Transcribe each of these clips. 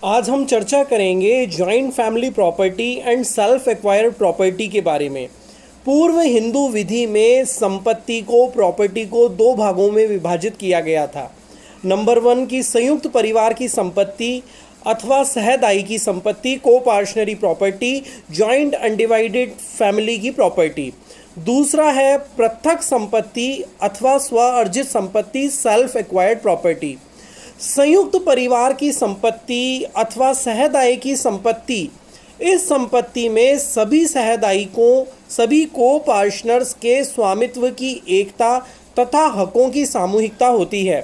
आज हम चर्चा करेंगे joint family property and self acquired property के बारे में। पूर्व हिंदू विधि में संपत्ति को प्रॉपर्टी को दो भागों में विभाजित किया गया था। नंबर 1 की संयुक्त परिवार की संपत्ति अथवा सहदाई की संपत्ति कोपार्शनरी प्रॉपर्टी, जॉइंट अनडिवाइडेड फैमिली की प्रॉपर्टी। दूसरा है पृथक संपत्ति अथवा स्व अर्जित संपत्ति, सेल्फ एक्वायर्ड प्रॉपर्टी। संयुक्त परिवार की संपत्ति अथवा सहदाई की संपत्ति, इस संपत्ति में सभी सहदायिकों, सभी को पार्टनर्स के स्वामित्व की एकता तथा हकों की सामूहिकता होती है।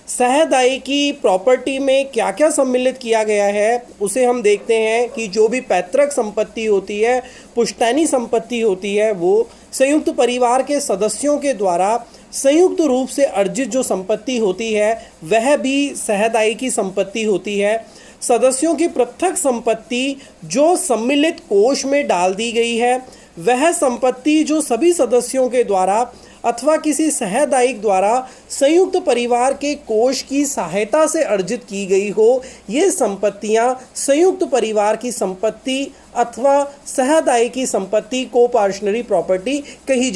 सहदाई की प्रॉपर्टी में क्या क्या सम्मिलित किया गया है उसे हम देखते हैं कि जो भी पैतृक संपत्ति होती है, पुश्तैनी संपत्ति होती है, वो संयुक्त परिवार के सदस्यों के द्वारा संयुक्त रूप से अर्जित जो संपत्ति होती है वह भी सहदाई की संपत्ति होती है। सदस्यों की पृथक संपत्ति जो सम्मिलित कोष में डाल दी गई है, वह संपत्ति जो सभी सदस्यों के द्वारा अथवा किसी सहदायिक द्वारा संयुक्त परिवार के कोष की सहायता से अर्जित की गई हो, ये संपत्तियां संयुक्त परिवार की संपत्ति अथवा सहदायिक की संपत्ति कोपार्शनरी प्रॉपर्टी कही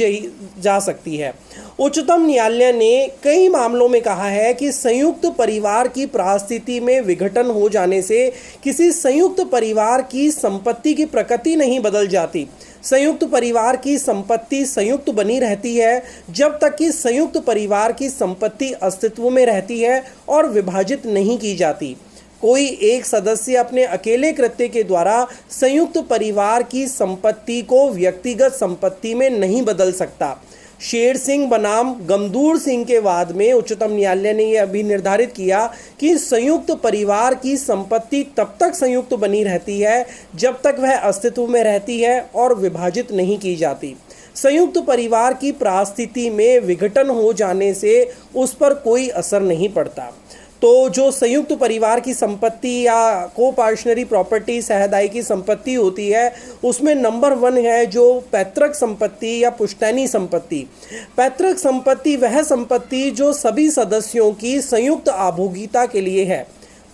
जा सकती है। उच्चतम न्यायालय ने कई मामलों में कहा है कि संयुक्त परिवार की परिस्थिति में विघटन हो जाने से किसी संयुक्त परिवार की संपत्ति की प्रकृति नहीं बदल जाती। संयुक्त परिवार की संपत्ति संयुक्त बनी रहती है जब तक कि संयुक्त परिवार की संपत्ति अस्तित्व में रहती है और विभाजित नहीं की जाती। कोई एक सदस्य अपने अकेले कृत्य के द्वारा संयुक्त परिवार की संपत्ति को व्यक्तिगत संपत्ति में नहीं बदल सकता। शेर सिंह बनाम गमदूर सिंह के वाद में उच्चतम न्यायालय ने यह भी निर्धारित किया कि संयुक्त परिवार की संपत्ति तब तक संयुक्त बनी रहती है जब तक वह अस्तित्व में रहती है और विभाजित नहीं की जाती। संयुक्त परिवार की परिस्थिति में विघटन हो जाने से उस पर कोई असर नहीं पड़ता। तो जो संयुक्त परिवार की संपत्ति या कोपार्शनरी प्रॉपर्टी, सहदाई की संपत्ति होती है, उसमें नंबर 1 है जो पैतृक संपत्ति या पुश्तैनी संपत्ति। पैतृक संपत्ति वह संपत्ति जो सभी सदस्यों की संयुक्त आभोगिता के लिए है,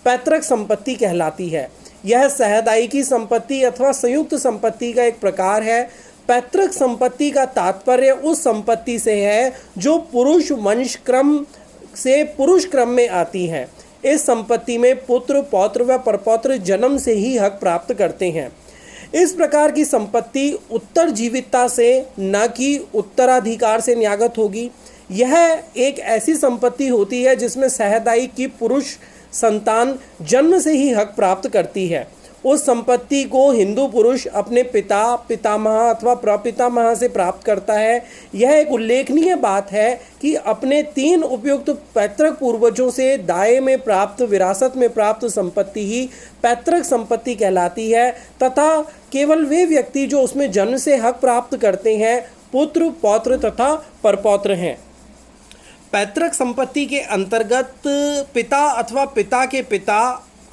पैतृक संपत्ति कहलाती है। यह सहदाई की संपत्ति अथवा संयुक्त संपत्ति का एक प्रकार है। पैतृक संपत्ति का तात्पर्य उस संपत्ति से है जो पुरुष वंश क्रम से पुरुष क्रम में आती है। इस संपत्ति में पुत्र, पौत्र व परपौत्र जन्म से ही हक प्राप्त करते हैं। इस प्रकार की संपत्ति उत्तरजीविता से न कि उत्तराधिकार से न्यागत होगी। यह एक ऐसी संपत्ति होती है जिसमें सहदाई की पुरुष संतान जन्म से ही हक प्राप्त करती है। उस संपत्ति को हिंदू पुरुष अपने पिता, पितामह अथवा प्रपितामह से प्राप्त करता है। यह एक उल्लेखनीय बात है कि अपने 3 उपयुक्त पैतृक पूर्वजों से दाए में प्राप्त, विरासत में प्राप्त संपत्ति ही पैतृक संपत्ति कहलाती है तथा केवल वे व्यक्ति जो उसमें जन्म से हक प्राप्त करते हैं पुत्र, पौत्र तथा परपौत्र हैं। पैतृक संपत्ति के अंतर्गत पिता अथवा पिता के पिता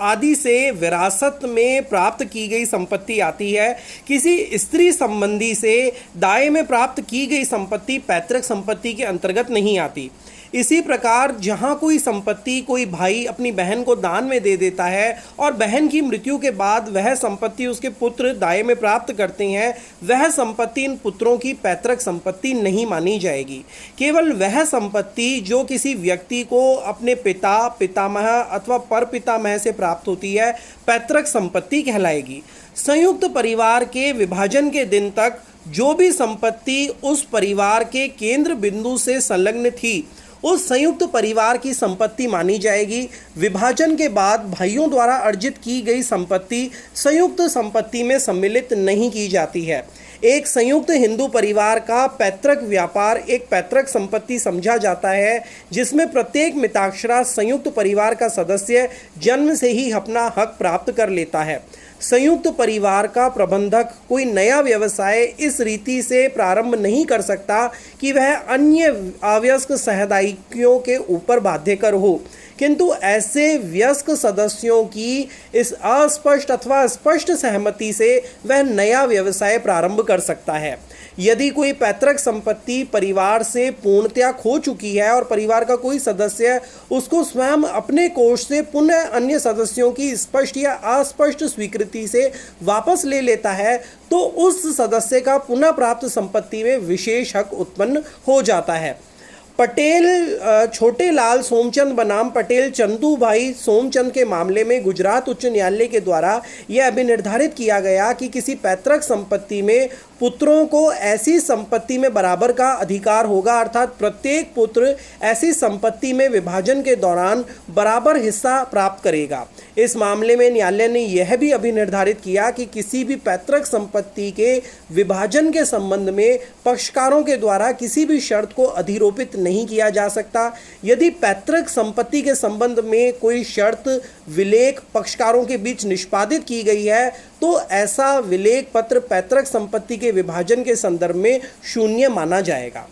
आदि से विरासत में प्राप्त की गई संपत्ति आती है। किसी स्त्री संबंधी से दाए में प्राप्त की गई संपत्ति पैतृक संपत्ति के अंतर्गत नहीं आती। इसी प्रकार जहाँ कोई संपत्ति कोई भाई अपनी बहन को दान में दे देता है और बहन की मृत्यु के बाद वह संपत्ति उसके पुत्र दाए में प्राप्त करते हैं, वह संपत्ति इन पुत्रों की पैतृक संपत्ति नहीं मानी जाएगी। केवल वह संपत्ति जो किसी व्यक्ति को अपने पिता, पितामह अथवा परपितामह से प्राप्त होती है पैतृक संपत्ति कहलाएगी। संयुक्त परिवार के विभाजन के दिन तक जो भी संपत्ति उस परिवार के केंद्र बिंदु से संलग्न थी उस संयुक्त परिवार की संपत्ति मानी जाएगी। विभाजन के बाद भाइयों द्वारा अर्जित की गई संपत्ति संयुक्त संपत्ति में सम्मिलित नहीं की जाती है। एक संयुक्त हिंदू परिवार का पैतृक व्यापार एक पैतृक संपत्ति समझा जाता है जिसमें प्रत्येक मिताक्षरा संयुक्त परिवार का सदस्य जन्म से ही अपना हक प्राप्त कर लेता है। संयुक्त परिवार का प्रबंधक कोई नया व्यवसाय इस रीति से प्रारंभ नहीं कर सकता कि वह अन्य अवयस्क सहदायियों के ऊपर बाध्यकर हो, किंतु ऐसे वयस्क सदस्यों की इस अस्पष्ट अथवा स्पष्ट सहमति से वह नया व्यवसाय प्रारंभ कर सकता है। यदि कोई पैतृक संपत्ति परिवार से पूर्णतया खो चुकी है और परिवार का कोई सदस्य उसको स्वयं अपने कोष से पुनः अन्य सदस्यों की स्पष्ट या अस्पष्ट स्वीकृति से वापस ले लेता है, तो उस सदस्य का पुनः प्राप्त संपत्ति में विशेष हक उत्पन्न हो जाता है। पटेल छोटे लाल सोमचंद बनाम पटेल चंदू भाई सोमचंद के मामले में गुजरात उच्च न्यायालय के द्वारा यह अभिनिर्धारित किया गया कि किसी पैतृक संपत्ति में पुत्रों को ऐसी संपत्ति में बराबर का अधिकार होगा, अर्थात प्रत्येक पुत्र ऐसी संपत्ति में विभाजन के दौरान बराबर हिस्सा प्राप्त करेगा। इस मामले में न्यायालय ने यह भी अभिनिर्धारित किया कि किसी भी पैतृक संपत्ति के विभाजन के संबंध में पक्षकारों के द्वारा किसी भी शर्त को अधिरोपित नहीं किया जा सकता। यदि पैतृक संपत्ति के संबंध में कोई शर्त विलेख पक्षकारों के बीच निष्पादित की गई है, तो ऐसा विलेख पत्र पैतृक संपत्ति के विभाजन के संदर्भ में शून्य माना जाएगा।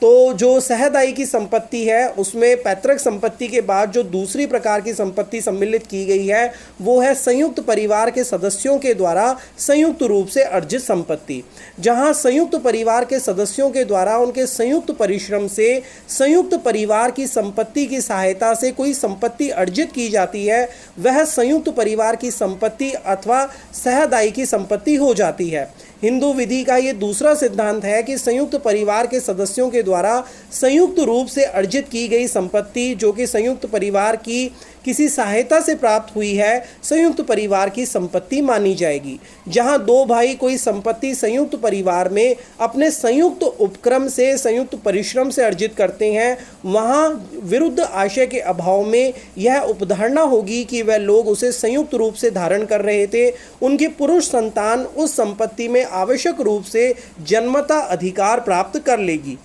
तो जो सहदाई की संपत्ति है उसमें पैतृक संपत्ति के बाद जो दूसरी प्रकार की संपत्ति सम्मिलित की गई है वो है संयुक्त परिवार के सदस्यों के द्वारा संयुक्त रूप से अर्जित संपत्ति, जहां संयुक्त परिवार के सदस्यों के द्वारा उनके संयुक्त परिश्रम से संयुक्त परिवार की संपत्ति की सहायता से कोई संपत्ति अर्जित की जाती है, वह संयुक्त परिवार की संपत्ति अथवा सहदाई की संपत्ति हो जाती है। हिंदू विधि का ये दूसरा सिद्धांत है कि संयुक्त परिवार के सदस्यों के द्वारा संयुक्त रूप से अर्जित की गई संपत्ति जो कि संयुक्त परिवार की किसी सहायता से प्राप्त हुई है, संयुक्त परिवार की संपत्ति मानी जाएगी। जहां दो भाई कोई संपत्ति संयुक्त परिवार में अपने संयुक्त उपक्रम से संयुक्त परिश्रम से अर्जित करते हैं, वहां विरुद्ध आशय के अभाव में यह उपधारणा होगी कि वह लोग उसे संयुक्त रूप से धारण कर रहे थे, उनकी पुरुष संतान उस संपत्ति में आवश्यक रूप से जन्मता अधिकार प्राप्त कर लेगी।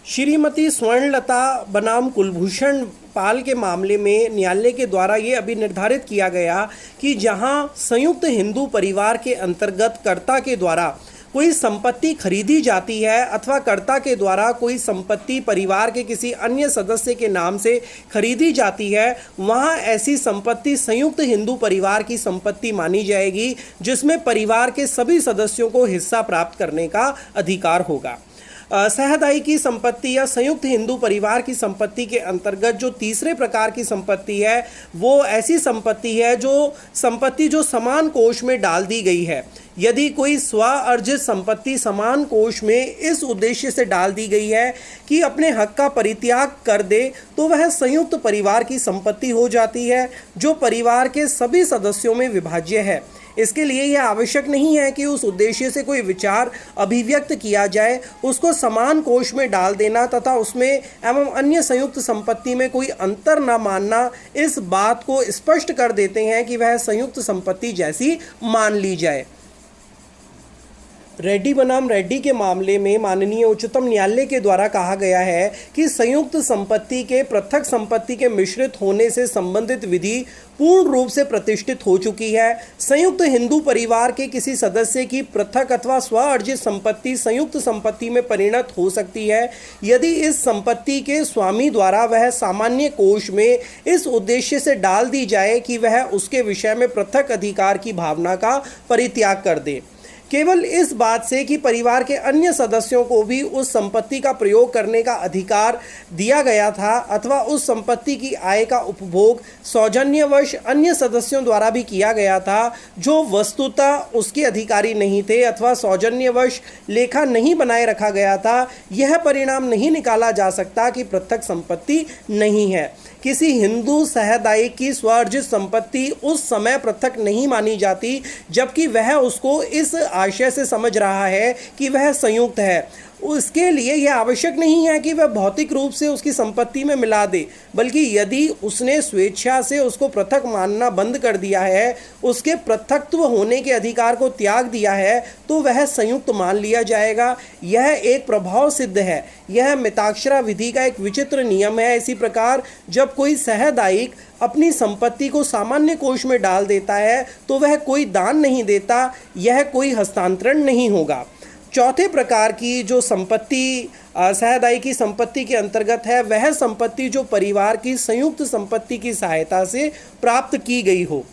श्रीमती स्वर्णलता बनाम कुलभूषण पाल के मामले में न्यायालय के द्वारा ये अभी निर्धारित किया गया कि जहां संयुक्त हिंदू परिवार के अंतर्गत कर्ता के द्वारा कोई संपत्ति खरीदी जाती है अथवा कर्ता के द्वारा कोई संपत्ति परिवार के किसी अन्य सदस्य के नाम से खरीदी जाती है, वहां ऐसी संपत्ति संयुक्त हिंदू परिवार की संपत्ति मानी जाएगी, जिसमें परिवार के सभी सदस्यों को हिस्सा प्राप्त करने का अधिकार होगा। सहदाई की संपत्ति या संयुक्त हिंदू परिवार की संपत्ति के अंतर्गत जो तीसरे प्रकार की संपत्ति है वो ऐसी संपत्ति है जो समान कोष में डाल दी गई है। यदि कोई स्व अर्जित संपत्ति समान कोष में इस उद्देश्य से डाल दी गई है कि अपने हक का परित्याग कर दे, तो वह संयुक्त परिवार की संपत्ति हो जाती है जो परिवार के सभी सदस्यों में विभाज्य है। इसके लिए यह आवश्यक नहीं है कि उस उद्देश्य से कोई विचार अभिव्यक्त किया जाए। उसको समान कोष में डाल देना तथा उसमें एवं अन्य संयुक्त संपत्ति में कोई अंतर न मानना इस बात को स्पष्ट कर देते हैं कि वह संयुक्त संपत्ति जैसी मान ली जाए। रेड्डी बनाम रेड्डी के मामले में माननीय उच्चतम न्यायालय के द्वारा कहा गया है कि संयुक्त संपत्ति के पृथक संपत्ति के मिश्रित होने से संबंधित विधि पूर्ण रूप से प्रतिष्ठित हो चुकी है। संयुक्त हिंदू परिवार के किसी सदस्य की पृथक अथवा स्व अर्जित संपत्ति संयुक्त संपत्ति में परिणत हो सकती है यदि इस संपत्ति के स्वामी द्वारा वह सामान्य कोष में इस उद्देश्य से डाल दी जाए कि वह उसके विषय में पृथक अधिकार की भावना का परित्याग कर दे। केवल इस बात से कि परिवार के अन्य सदस्यों को भी उस संपत्ति का प्रयोग करने का अधिकार दिया गया था अथवा उस संपत्ति की आय का उपभोग सौजन्यवश अन्य सदस्यों द्वारा भी किया गया था जो वस्तुतः उसके अधिकारी नहीं थे अथवा सौजन्यवश लेखा नहीं बनाए रखा गया था, यह परिणाम नहीं निकाला जा सकता कि पृथक संपत्ति नहीं है। किसी हिंदू सहदाई की स्वार्जित संपत्ति उस समय पृथक नहीं मानी जाती जबकि वह उसको इस आशय से समझ रहा है कि वह संयुक्त है। उसके लिए यह आवश्यक नहीं है कि वह भौतिक रूप से उसकी संपत्ति में मिला दे, बल्कि यदि उसने स्वेच्छा से उसको पृथक मानना बंद कर दिया है, उसके पृथकत्व होने के अधिकार को त्याग दिया है, तो वह संयुक्त मान लिया जाएगा। यह एक प्रभाव सिद्ध है। यह मिताक्षरा विधि का एक विचित्र नियम है। इसी प्रकार जब कोई सहदायिक अपनी संपत्ति को सामान्य कोष में डाल देता है तो वह कोई दान नहीं देता, यह कोई हस्तांतरण नहीं होगा। चौथे प्रकार की जो संपत्ति सहदाई की संपत्ति के अंतर्गत है वह संपत्ति जो परिवार की संयुक्त संपत्ति की सहायता से प्राप्त की गई हो।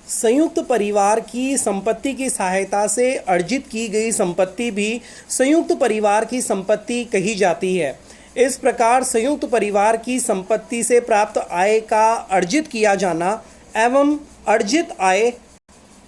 संयुक्त परिवार की संपत्ति की सहायता से अर्जित की गई संपत्ति भी संयुक्त परिवार की संपत्ति कही जाती है। इस प्रकार संयुक्त परिवार की संपत्ति से प्राप्त आय का अर्जित किया जाना एवं अर्जित आय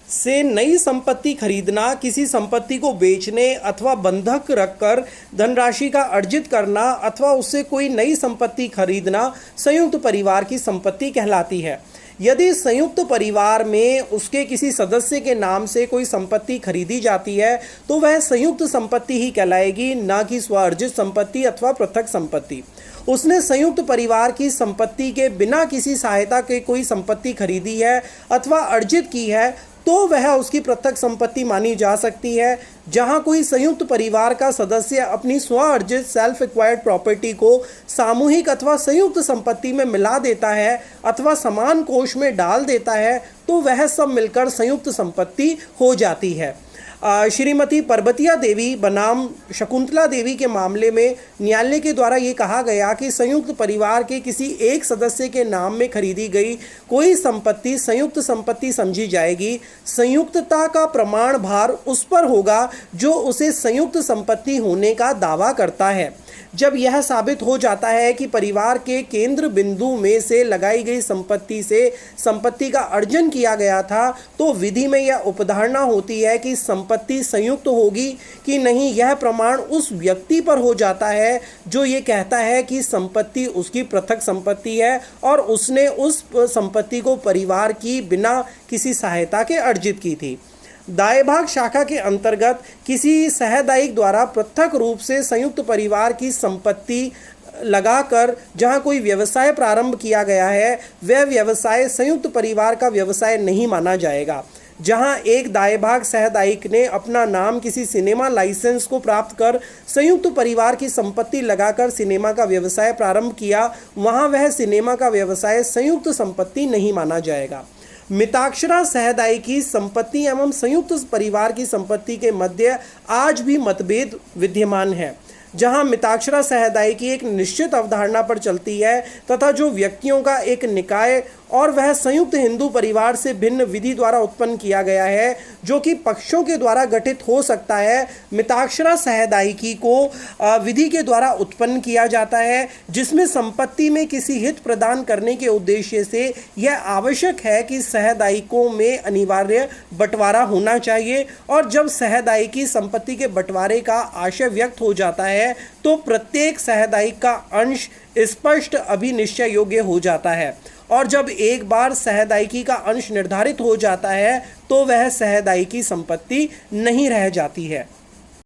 से नई संपत्ति खरीदना, किसी संपत्ति को बेचने अथवा बंधक रखकर धनराशि का अर्जित करना अथवा उससे कोई नई संपत्ति खरीदना संयुक्त परिवार की संपत्ति कहलाती है। यदि संयुक्त परिवार में उसके किसी सदस्य के नाम से कोई संपत्ति खरीदी जाती है तो वह संयुक्त संपत्ति ही कहलाएगी, ना कि स्वार्जित संपत्ति अथवा पृथक संपत्ति। उसने संयुक्त परिवार की संपत्ति के बिना किसी सहायता के कोई संपत्ति खरीदी है अथवा अर्जित की है तो वह उसकी पृथक संपत्ति मानी जा सकती है। जहां कोई संयुक्त परिवार का सदस्य अपनी स्वअर्जित सेल्फ एक्वायर्ड प्रॉपर्टी को सामूहिक अथवा संयुक्त संपत्ति में मिला देता है अथवा समान कोष में डाल देता है तो वह सब मिलकर संयुक्त संपत्ति हो जाती है। श्रीमती परबतिया देवी बनाम शकुंतला देवी के मामले में न्यायालय के द्वारा ये कहा गया कि संयुक्त परिवार के किसी एक सदस्य के नाम में खरीदी गई कोई संपत्ति संयुक्त संपत्ति समझी जाएगी। संयुक्तता का प्रमाण भार उस पर होगा जो उसे संयुक्त संपत्ति होने का दावा करता है। जब यह साबित हो जाता है कि परिवार के केंद्र बिंदु में से लगाई गई संपत्ति से संपत्ति का अर्जन किया गया था तो विधि में यह उपधारणा होती है कि संपत्ति संयुक्त होगी कि नहीं। यह प्रमाण उस व्यक्ति पर हो जाता है जो ये कहता है कि संपत्ति उसकी पृथक संपत्ति है और उसने उस संपत्ति को परिवार की बिना किसी सहायता के अर्जित की थी। दायभाग शाखा के अंतर्गत किसी सहदायिक द्वारा पृथक रूप से संयुक्त परिवार की संपत्ति लगाकर जहां कोई व्यवसाय प्रारंभ किया गया है वह व्यवसाय संयुक्त परिवार का व्यवसाय नहीं माना जाएगा। जहां एक दायभाग सहदायिक ने अपना नाम किसी सिनेमा लाइसेंस को प्राप्त कर संयुक्त परिवार की संपत्ति लगाकर सिनेमा का व्यवसाय प्रारंभ किया, वहां वह सिनेमा का व्यवसाय संयुक्त संपत्ति नहीं माना जाएगा। मिताक्षरा सहदाई की संपत्ति एवं संयुक्त परिवार की संपत्ति के मध्य आज भी मतभेद विद्यमान है। जहां मिताक्षरा सहदाई की एक निश्चित अवधारणा पर चलती है तथा जो व्यक्तियों का एक निकाय और वह संयुक्त हिंदू परिवार से भिन्न विधि द्वारा उत्पन्न किया गया है जो कि पक्षों के द्वारा गठित हो सकता है। मिताक्षरा सहदायिकी को विधि के द्वारा उत्पन्न किया जाता है जिसमें संपत्ति में किसी हित प्रदान करने के उद्देश्य से यह आवश्यक है कि सहदायिकों में अनिवार्य बंटवारा होना चाहिए और जब सहदायिकी संपत्ति के बंटवारे का आशय व्यक्त हो जाता है तो प्रत्येक सहदायिक का अंश स्पष्ट अभिनिश्चय योग्य हो जाता है और जब एक बार सहदायिकी का अंश निर्धारित हो जाता है तो वह सहदायिकी संपत्ति नहीं रह जाती है।